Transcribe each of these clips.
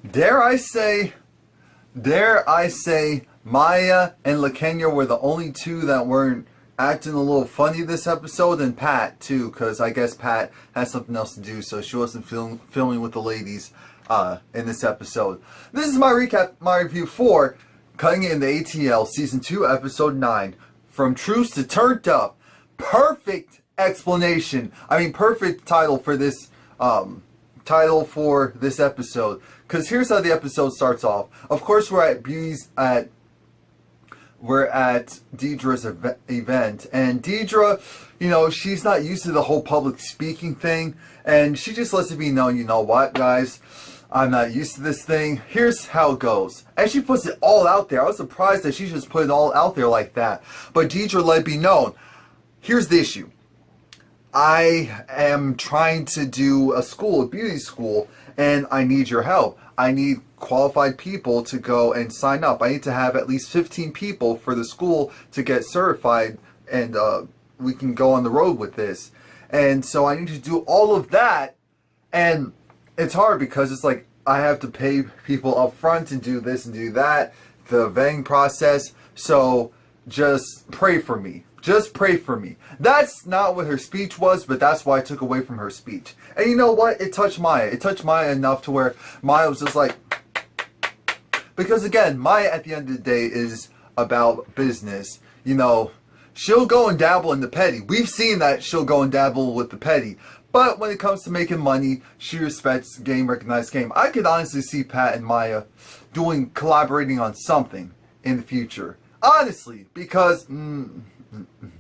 Dare I say, Maya and Lakenyas were the only two that weren't acting a little funny this episode, and Pat too, because I guess Pat has something else to do, so she wasn't filming with the ladies in this episode. This is my recap, my review for Cutting It in the ATL Season 2, Episode 9, From Truce to Turnt Up. Perfect explanation. I mean, perfect title for this episode. Because here's how the episode starts off. Of course, we're at Deidre's event, and Deidre, you know, she's not used to the whole public speaking thing, and she just lets it be known, you know what, guys, I'm not used to this thing. Here's how it goes. And she puts it all out there. I was surprised that she just put it all out there like that. But Deidre let it be known. Here's the issue. I am trying to do a beauty school, and I need your help. I need qualified people to go and sign up. I need to have at least 15 people for the school to get certified, and we can go on the road with this. And so I need to do all of that, and it's hard because it's like I have to pay people up front and do this and do that, the vetting process. So just pray for me. Just pray for me. That's not what her speech was, but that's why I took away from her speech. And you know what? It touched Maya. It touched Maya enough to where Maya was just like... Because again, Maya at the end of the day is about business. You know, she'll go and dabble in the petty. We've seen that she'll go and dabble with the petty. But when it comes to making money, she respects game, recognized game. I could honestly see Pat and Maya collaborating on something in the future. Honestly, because...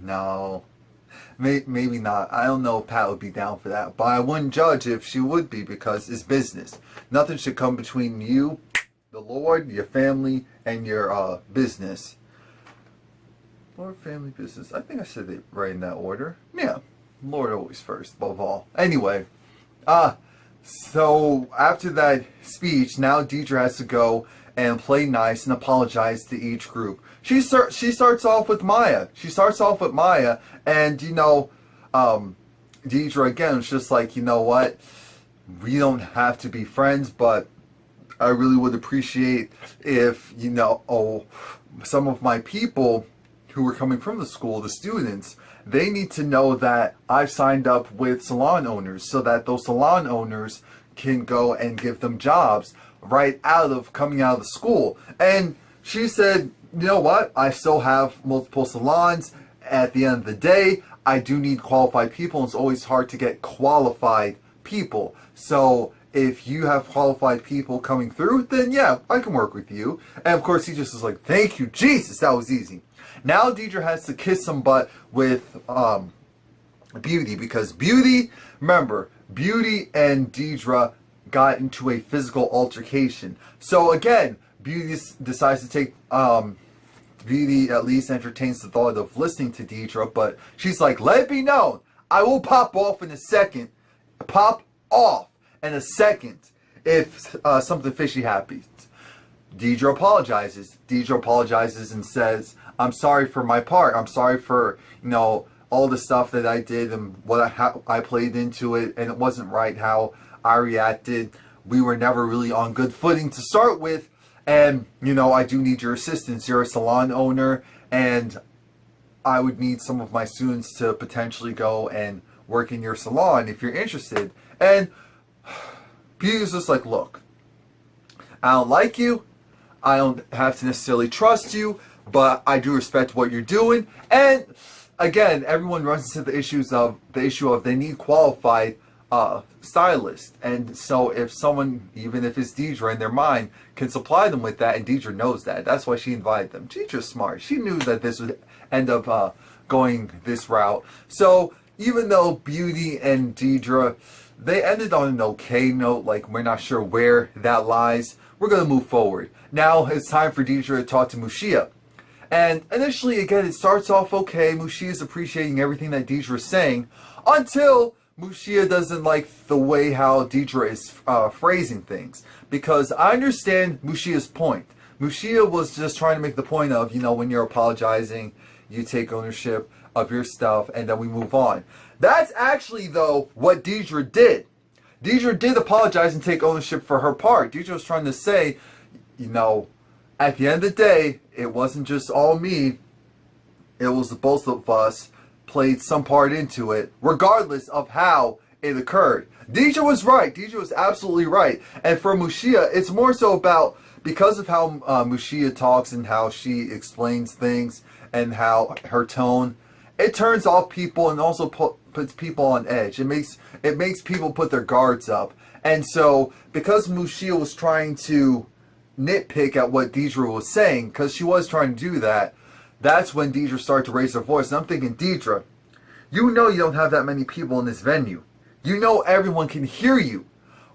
no, maybe not. I don't know if Pat would be down for that, but I wouldn't judge if she would be, because it's business. Nothing should come between you, the Lord, your family, and your business. Lord, family, business. I think I said it right in that order. Yeah, Lord always first, above all. Anyway, so after that speech, now Deidre has to go and play nice and apologize to each group. She starts off with Maya. And, you know, Deidre again was just like, you know what? We don't have to be friends, but I really would appreciate if, you know, some of my people who were coming from the school, the students, they need to know that I've signed up with salon owners so that those salon owners can go and give them jobs right coming out of the school. And she said, you know what, I still have multiple salons. At the end of the day, I do need qualified people. It's always hard to get qualified people. So if you have qualified people coming through, then yeah, I can work with you. And of course, he just was like, thank you, Jesus, that was easy. Now Deidre has to kiss some butt with Beautii, because Beautii, remember, Beautii and Deidre got into a physical altercation. So again, Beautii decides to take, Beautii at least entertains the thought of listening to Deidre, but she's like, let it be known, I will pop off in a second if something fishy happens. Deidre apologizes and says, I'm sorry for my part. I'm sorry for, you know, all the stuff that I did and how I played into it, and it wasn't right how I reacted. We were never really on good footing to start with, and, you know, I do need your assistance. You're a salon owner, and I would need some of my students to potentially go and work in your salon if you're interested. And Beautie's just like, look, I don't like you. I don't have to necessarily trust you, but I do respect what you're doing. And again, everyone runs into the issue of they need qualified stylists. And so if someone, even if it's Deidre in their mind, can supply them with that, and Deidre knows that, that's why she invited them. Deidre's smart. She knew that this would end up going this route. So even though Beautii and Deidre, they ended on an okay note, like we're not sure where that lies, we're going to move forward. Now it's time for Deidre to talk to Mushiya. And initially, again, it starts off okay. Mushiya's appreciating everything that Deidre is saying, until Mushiya doesn't like the way how Deidre is phrasing things. Because I understand Mushiya's point. Mushiya was just trying to make the point of, you know, when you're apologizing, you take ownership of your stuff, and then we move on. That's actually, though, what Deidre did. Deidre did apologize and take ownership for her part. Deidre was trying to say, you know, at the end of the day, it wasn't just all me. It was the both of us played some part into it, regardless of how it occurred. Deidre was right. Deidre was absolutely right. And for Mushiya, it's more so about, because of how Mushiya talks and how she explains things and how her tone, it turns off people and also puts people on edge. It makes people put their guards up. And so, because Mushiya was trying to nitpick at what Deidre was saying, because she was trying to do that, that's when Deidre started to raise her voice. And I'm thinking, Deidre, you know you don't have that many people in this venue. You know everyone can hear you.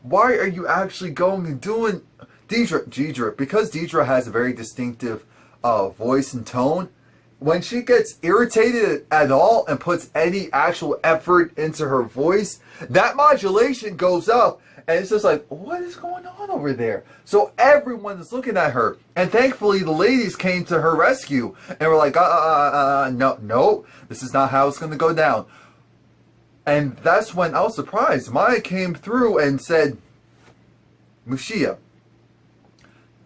Why are you actually going and doing... Deidre, because Deidre has a very distinctive voice and tone, when she gets irritated at all and puts any actual effort into her voice, that modulation goes up. And it's just like, what is going on over there? So everyone is looking at her. And thankfully, the ladies came to her rescue. And were like, no, this is not how it's going to go down. And that's when I was surprised. Maya came through and said, Mushiya,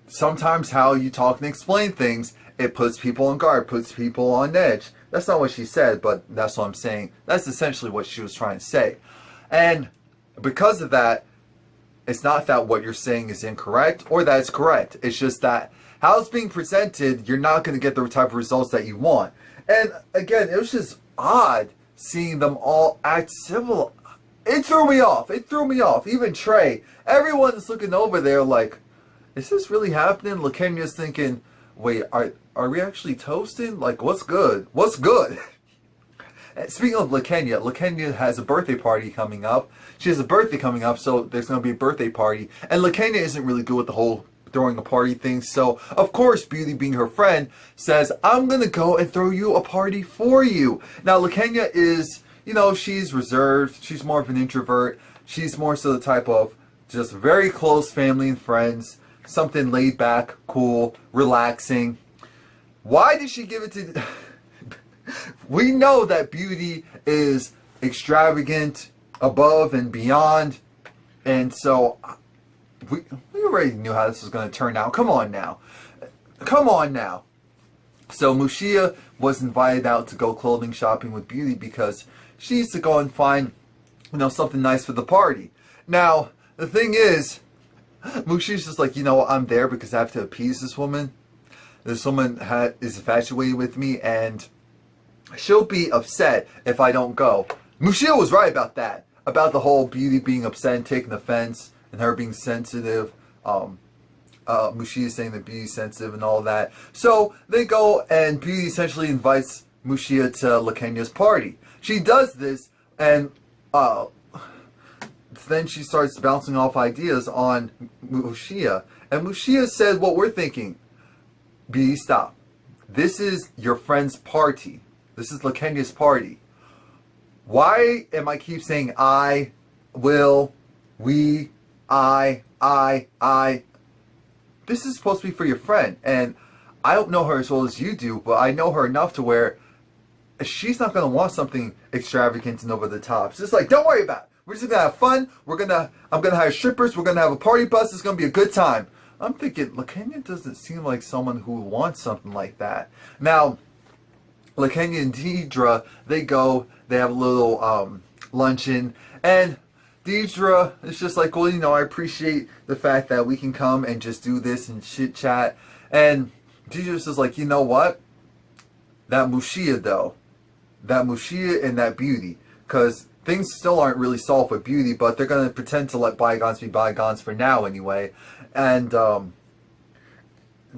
sometimes how you talk and explain things, it puts people on guard, puts people on edge. That's not what she said, but that's what I'm saying. That's essentially what she was trying to say. And because of that, it's not that what you're saying is incorrect or that it's correct. It's just that how it's being presented, you're not going to get the type of results that you want. And again, it was just odd seeing them all act civil. It threw me off. It threw me off. Even Trey. Everyone's looking over there like, is this really happening? Lakenyas thinking, wait, are we actually toasting? Like, what's good? What's good? Speaking of Lakenya has a birthday party coming up. She has a birthday coming up, so there's going to be a birthday party. And Lakenya isn't really good with the whole throwing a party thing. So, of course, Beautii, being her friend, says, I'm going to go and throw you a party for you. Now, Lakenya is, you know, she's reserved. She's more of an introvert. She's more so the type of just very close family and friends. Something laid back, cool, relaxing. Why did she give it to... We know that Beautii is extravagant, above and beyond. And so, we already knew how this was going to turn out. Come on now. Come on now. So Mushiya was invited out to go clothing shopping with Beautii because she needs to go and find, you know, something nice for the party. Now, the thing is, Mushiya's just like, you know, I'm there because I have to appease this woman. This woman is infatuated with me, and she'll be upset if I don't go. Mushiya was right about that. About the whole Beautii being upset and taking offense, and her being sensitive. Mushiya saying that Beautie's sensitive and all that. So they go, and Beautii essentially invites Mushiya to Lakenya's party. She does this, and then she starts bouncing off ideas on Mushiya. And Mushiya said what we're thinking. Beautii, stop. This is your friend's party. This is Lakenya's party. Why am I keep saying I, will, we, I? This is supposed to be for your friend. And I don't know her as well as you do, but I know her enough to where she's not going to want something extravagant and over the top. It's just like, don't worry about it. We're just going to have fun. I'm going to hire strippers. We're going to have a party bus. It's going to be a good time. I'm thinking, Lakenya doesn't seem like someone who wants something like that. Now, Lakenya and Deidre, they have a little luncheon, and Deidre is just like, well, you know, I appreciate the fact that we can come and just do this and chit chat. And Deidre's just like, you know what? That Mushiya though, that Mushiya and that Beautii, because things still aren't really solved with Beautii, but they're gonna pretend to let bygones be bygones for now anyway. And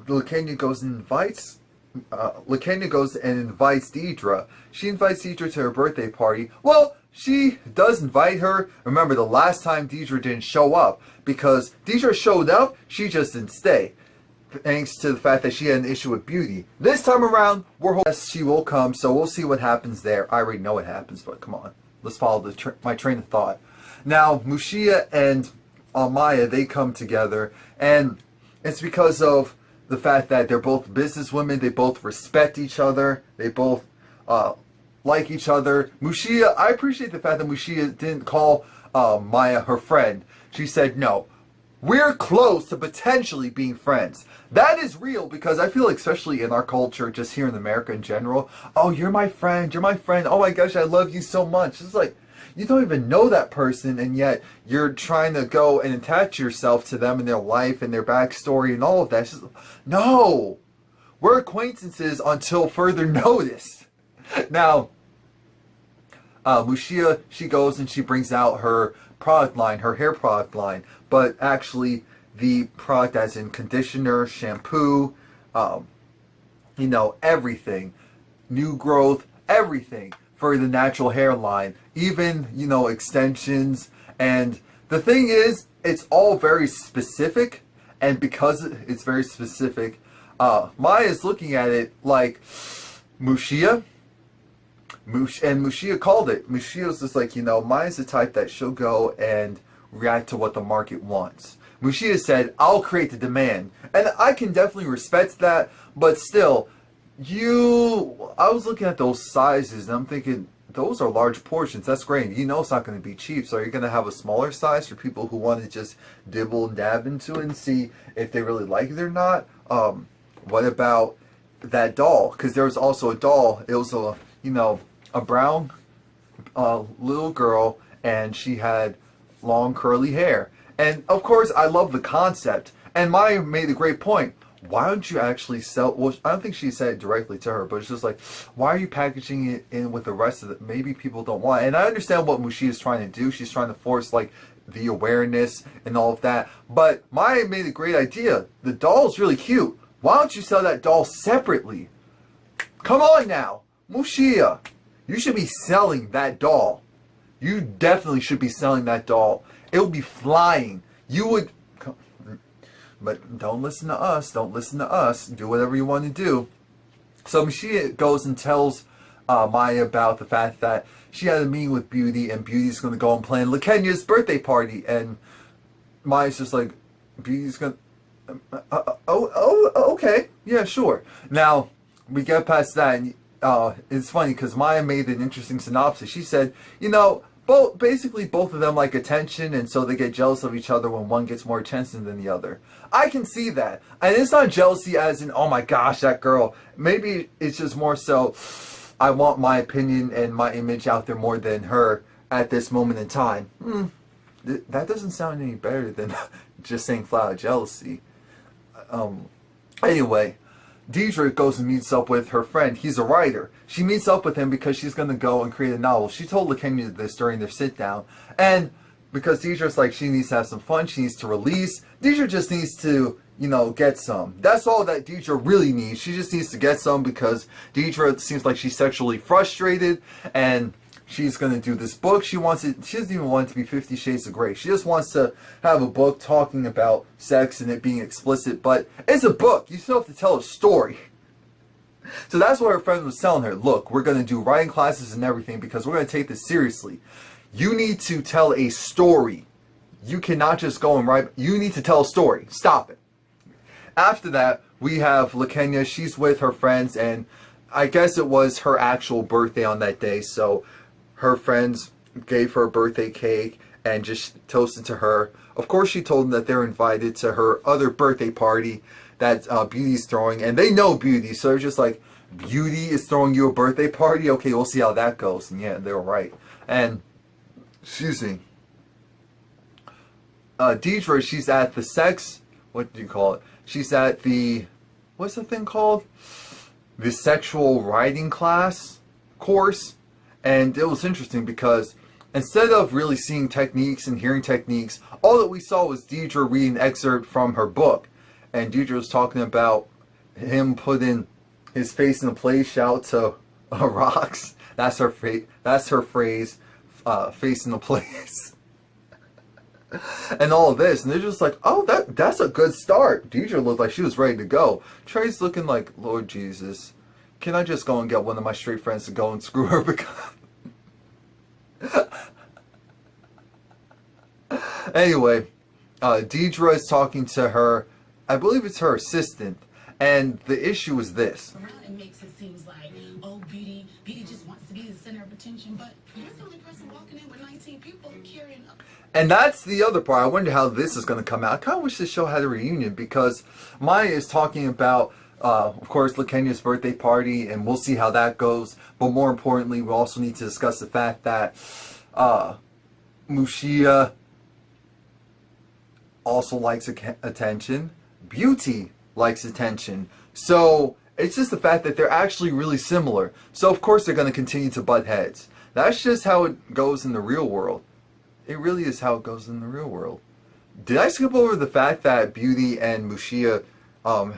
Lakenya goes and invites Deidre. She invites Deidre to her birthday party. Well, she does invite her. Remember, the last time Deidre didn't show up, because Deidre showed up, she just didn't stay, thanks to the fact that she had an issue with Beautii. This time around, we're hoping she will come, so we'll see what happens there. I already know what happens, but come on. Let's follow my train of thought. Now, Mushiya and Maya, they come together, and it's because of the fact that they're both businesswomen, they both respect each other, they both like each other. Mushiya, I appreciate the fact that Mushiya didn't call Maya, her friend. She said, no, we're close to potentially being friends. That is real, because I feel like, especially in our culture, just here in America in general, oh, you're my friend, oh my gosh, I love you so much. It's like, you don't even know that person, and yet you're trying to go and attach yourself to them and their life and their backstory and all of that. It's just, no! We're acquaintances until further notice. Now, Mushiya, she goes and she brings out her product line, her hair product line, but actually the product as in conditioner, shampoo, you know, everything, new growth, everything for the natural hairline, even, you know, extensions. And the thing is, it's all very specific, and because it's very specific, Maya's looking at it like, Mushiya, and Mushiya called it. Mushiya was just like, you know, Maya's the type that she'll go and react to what the market wants. Mushiya said, I'll create the demand. And I can definitely respect that, but still, I was looking at those sizes and I'm thinking, those are large portions. That's great. You know it's not going to be cheap, so you're going to have a smaller size for people who want to just dibble and dab into it and see if they really like it or not. What about that doll? Because there was also a doll. It was a, you know, a brown little girl, and she had long curly hair. And of course, I love the concept. And Maya made a great point. Why don't you actually sell? Well, I don't think she said it directly to her, but it's just like, why are you packaging it in with the rest of it? Maybe people don't want it. And I understand what Mushiya is trying to do. She's trying to force like the awareness and all of that. But Maya made a great idea. The doll's really cute. Why don't you sell that doll separately? Come on now, Mushiya. You should be selling that doll. You definitely should be selling that doll. It would be flying. You would... But don't listen to us. Don't listen to us. Do whatever you want to do. So Mushiya goes and tells Maya about the fact that she had a meeting with Beautii, and Beautie's going to go and plan Lakenyas' birthday party. And Maya's just like, Beautie's going to... okay. Yeah, sure. Now, we get past that, and it's funny because Maya made an interesting synopsis. She said, you know, basically both of them like attention, and so they get jealous of each other when one gets more attention than the other. I can see that. And it's not jealousy as in, oh my gosh, that girl. Maybe it's just more so, I want my opinion and my image out there more than her at this moment in time. That doesn't sound any better than just saying flat out jealousy. Anyway, Deidre goes and meets up with her friend. He's a writer. She meets up with him because she's going to go and create a novel. She told Lakenya this during their sit-down. And because Deidre's like, she needs to have some fun. She needs to release. Deidre just needs to, you know, get some. That's all that Deidre really needs. She just needs to get some because Deidre seems like she's sexually frustrated. And she's going to do this book. She wants it. She doesn't even want it to be 50 Shades of Grey. She just wants to have a book talking about sex and it being explicit. But it's a book. You still have to tell a story. So that's what her friend was telling her. Look, we're going to do writing classes and everything because we're going to take this seriously. You need to tell a story. You cannot just go and write. You need to tell a story. Stop it. After that, we have Lakenya. She's with her friends, and I guess it was her actual birthday on that day. So her friends gave her a birthday cake and just toasted to her. Of course, she told them that they're invited to her other birthday party that Beautie's throwing. And they know Beautii, so they're just like, Beautii is throwing you a birthday party? Okay, we'll see how that goes. And yeah, they're right. And, excuse me, Deidre, she's at the sex, what do you call it? She's at the, what's the thing called? The sexual writing class course. And it was interesting because instead of really seeing techniques and hearing techniques, all that we saw was Deidre reading an excerpt from her book. And Deidre was talking about him putting his face in a place, shout to rocks. That's her phrase, face in a place. And all of this. And they're just like, oh, that's a good start. Deidre looked like she was ready to go. Trey's looking like, Lord Jesus, can I just go and get one of my straight friends to go and screw her? Because anyway, Deidre is talking to her, I believe it's her assistant, and the issue is this. It makes it seem like, oh, Beautii just wants to be the center of attention, but you're the only person walking in with 19 people carrying up. And that's the other part. I wonder how this is going to come out. I kind of wish this show had a reunion, because Maya is talking about, of course, Lakenyas' birthday party, and we'll see how that goes. But more importantly, we also need to discuss the fact that Mushiya also likes attention. Beautii likes attention. So it's just the fact that they're actually really similar. So of course they're going to continue to butt heads. That's just how it goes in the real world. It really is how it goes in the real world. Did I skip over the fact that Beautii and Mushiya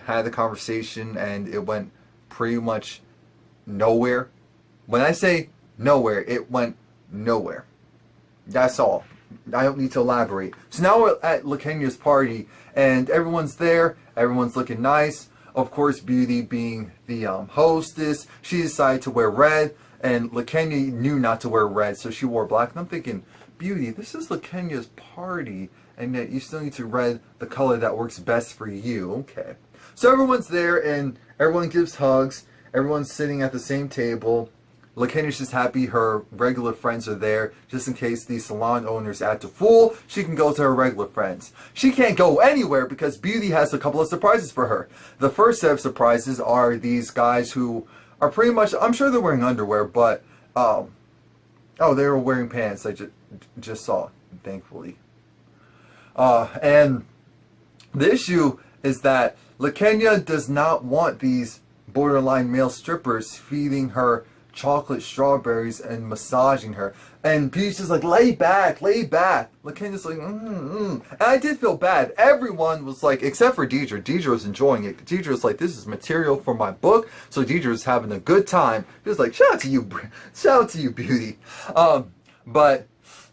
had a conversation and it went pretty much nowhere? When I say nowhere, it went nowhere. That's all. I don't need to elaborate. So now we're at Lakenyas' party, and everyone's there. Everyone's looking nice. Of course, Beautii, being the hostess, she decided to wear red, and Lakenya knew not to wear red, so she wore black. And I'm thinking, Beautii, this is Lakenyas' party, and yet you still need to red the color that works best for you. Okay. So everyone's there, and everyone gives hugs. Everyone's sitting at the same table. Lakenyas just happy her regular friends are there, just in case the salon owners act a fool. She can go to her regular friends. She can't go anywhere because Beautii has a couple of surprises for her. The first set of surprises are these guys who are pretty much, I'm sure they're wearing underwear, but oh, they were wearing pants. I just saw, thankfully. And the issue is that Lakenya does not want these borderline male strippers feeding her chocolate strawberries and massaging her. And Beauty's just like, lay back, lay back. Lakenya's like, And I did feel bad. Everyone was like, except for Deidre. Deidre was enjoying it. Deidre was like, this is material for my book. So Deidre was having a good time. She was like, shout out to you, Beautii. But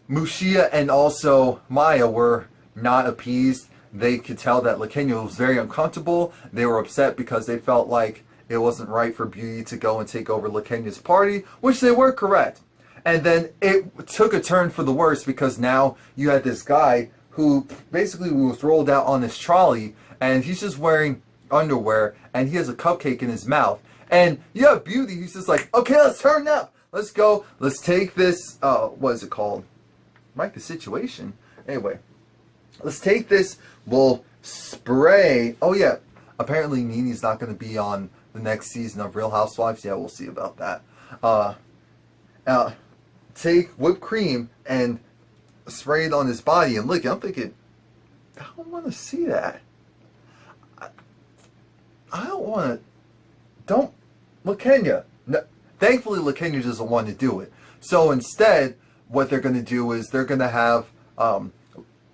Mushiya and also Maya were not appeased. They could tell that Lakenya was very uncomfortable. They were upset because they felt like it wasn't right for Beautii to go and take over Lakenyas' party, which they were correct. And then it took a turn for the worse, because now you had this guy who basically was rolled out on this trolley, and he's just wearing underwear, and he has a cupcake in his mouth. And you have Beautii who's just like, okay, let's turn up. Let's go. Let's take this, what is it called? Like the situation. Anyway, let's take this. We'll spray. Oh, yeah. Apparently, Nini's not going to be on the next season of Real Housewives. Yeah, we'll see about that. Take whipped cream and spray it on his body and lick it. I'm thinking, I don't want to see that. I don't want to. Don't. Lakenya. No, thankfully, Lakenya doesn't want to do it. So instead, what they're going to do is they're going to have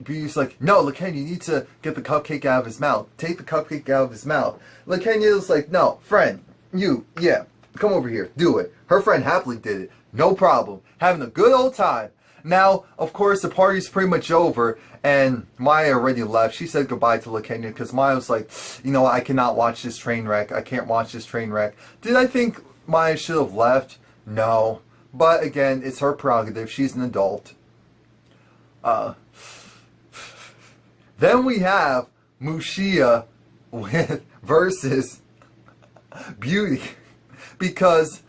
Beauty's like, no, Lakenya, you need to get the cupcake out of his mouth. Take the cupcake out of his mouth. Lakenya's like, no, friend, yeah, come over here, do it. Her friend happily did it. No problem. Having a good old time. Now, of course, the party's pretty much over, and Maya already left. She said goodbye to Lakenya because Maya was like, you know, I cannot watch this train wreck. I can't watch this train wreck. Did I think Maya should have left? No. But again, it's her prerogative. She's an adult. Then we have Mushiya versus Beautii, because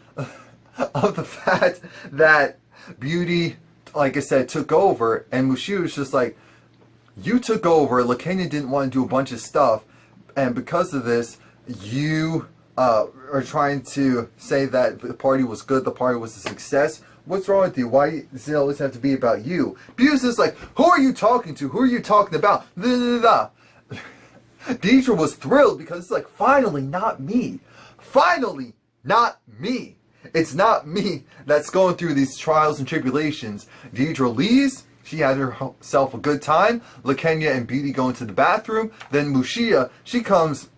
of the fact that Beautii, like I said, took over, and Mushiya was just like, you took over, Lakenya didn't want to do a bunch of stuff, and because of this, you are trying to say that the party was good, the party was a success. What's wrong with you? Why does it always have to be about you? Beauty's just like, who are you talking to? Who are you talking about? Deidre was thrilled because it's like, finally, not me. Finally, not me. It's not me that's going through these trials and tribulations. Deidre leaves. She had herself a good time. Lakenya and Beautii go into the bathroom. Then Mushiya, she comes,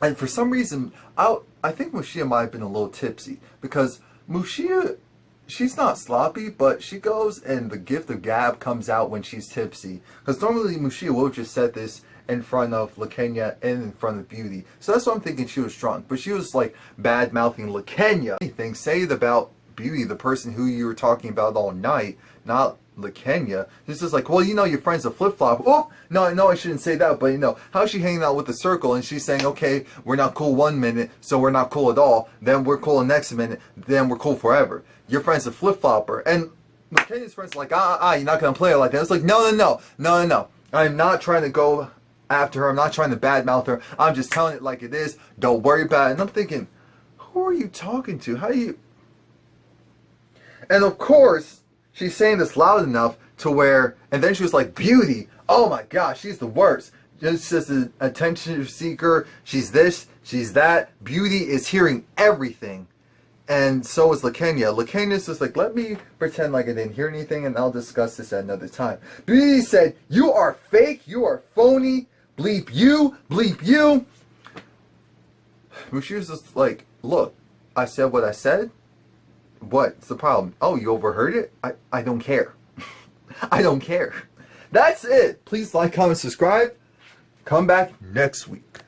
and for some reason, I think Mushiya might have been a little tipsy, because Mushiya, she's not sloppy, but she goes and the gift of gab comes out when she's tipsy. Because normally Mushiya would have just said this in front of Lakenya and in front of Beautii. So that's why I'm thinking she was drunk. But she was like bad-mouthing Lakenya. Anything, say it about Beautii, the person who you were talking about all night, not Lakenya. This is like, well, you know, your friend's a flip-flop. Oh, no, I shouldn't say that. But, you know, how's she hanging out with the circle? And she's saying, okay, we're not cool 1 minute, so we're not cool at all. Then we're cool the next minute. Then we're cool forever. Your friend's a flip-flopper. And Lakenya's friend's like, you're not going to play her like that. It's like, no. I'm not trying to go after her. I'm not trying to badmouth her. I'm just telling it like it is. Don't worry about it. And I'm thinking, who are you talking to? How do you... And of course, she's saying this loud enough to where, and then she was like, Beautii, oh my gosh, she's the worst. She's just an attention seeker. She's this, she's that. Beautii is hearing everything. And so is Lakenya. Lakenya's just like, let me pretend like I didn't hear anything and I'll discuss this at another time. Beautii said, you are fake, you are phony, bleep you, bleep you. Mushiya's just like, look, I said what I said. What's the problem? Oh, you overheard it? I don't care. I don't care. That's it. Please like, comment, subscribe. Come back next week.